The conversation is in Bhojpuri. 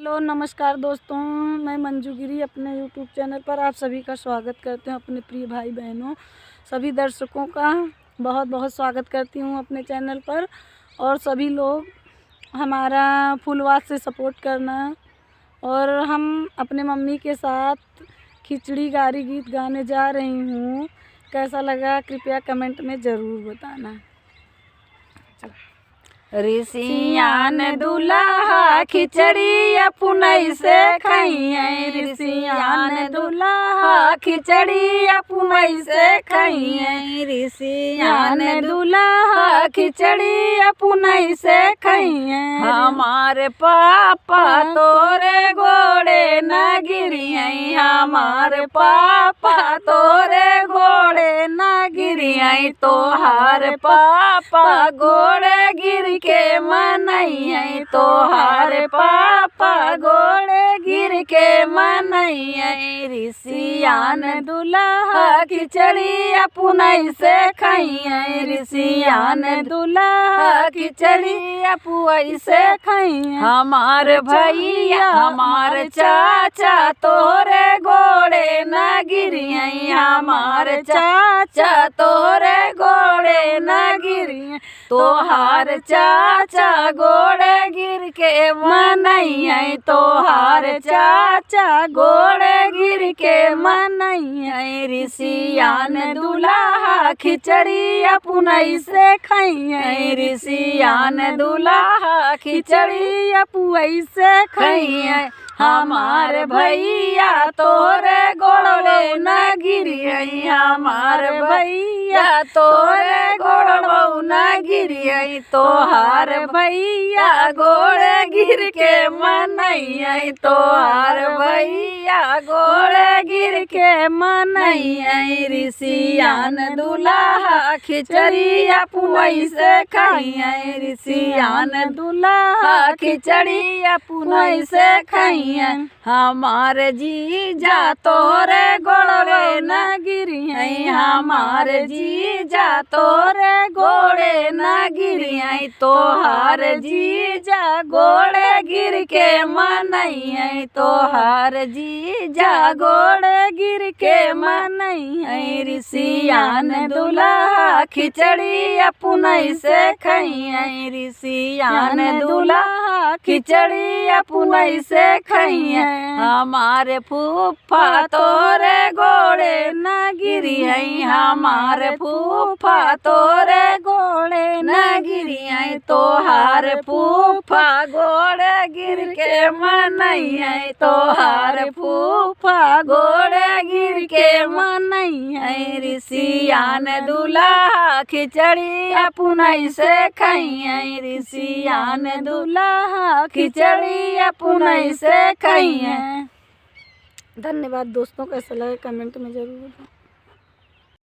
हेलो नमस्कार दोस्तों, मैं मंजू गिरी अपने यूट्यूब चैनल पर आप सभी का स्वागत करते हैं। अपने प्रिय भाई बहनों सभी दर्शकों का बहुत बहुत स्वागत करती हूँ अपने चैनल पर। और सभी लोग हमारा फुलवास से सपोर्ट करना। और हम अपने मम्मी के साथ खिचड़ी गारी गीत गाने जा रही हूँ। कैसा लगा कृपया कमेंट में ज़रूर बताना। ऋषियान दुल्हा खिचड़ी अपनई से खाइए, ऋषियान दुल्हा खिचड़ी अपनई से खाइए, ऋषियान दुल्हा खिचड़ी अपनई से खाइए। हमारे पापा तोरे घोड़े न गिरिए, हमारे पापा तोरे घोड़े न गिरिए, तोहार पापा घोड़े गिर के मनइए, तोहार पापा घोड़े गिर के मनइए। ऋषियान दुल्हा खिचड़ी अपनई से खाइए, ऋषियान दुल्हा खिचड़ी अपनई से खाइए। हमार भैया हमार चाचा तोरे घोड़े न गिरिए, हमार चाचा तोरे घोड़े न गिरिए, तोहार चाचा घोड़े गिर के मनइए, तोहार चाचा घोड़े गिर के मनइए। ऋषियान दुल्हा खिचड़ी अपनई से खाइए, ऋषियान दुल्हा खिचड़ी अपनई से खाइए। हमार भैया तोरे घोड़े न गिरिए, हमार भैया तोरे घोड़ो न गिरिए, तोहार भैया घोड़े गिर के मनइए, तोहार भैया घोड़े गिर के मनइए। ऋषियान दुल्हा खिचड़ी अपनई से खाइए, ऋषियान दुल्हा खिचड़ी अपनई से खाइए। हमार जीजा तोरे घोड़े न गिरिए, हमार जीजा तोरे घोड़े न गिरिए, तोहार जीजा घोड़े गिर के मनइए, तोहार जीजा घोड़े गिर के मनइए। ऋषियान दुल्हा खिचड़ी अपनई से खाइए, ऋषियान दुल्हा खिचड़ी अपनई से खाइए। हमारे फूफा तोरे घोड़े न गिरिए, हमारे फूफा तोरे घोड़े न गिरिए, तोहार फूफा घोड़े गिर के मनइए, तोहार फूफा घोड़े गिर के मनइए। ऋषियान दुल्हा खिचड़ी अपनई से खाइए, ऋषियान दुल्हा खिचड़ी अपनई से खाइए। धन्यवाद दोस्तों, कैसा लगा कमेंट में ज़रूर बताएं।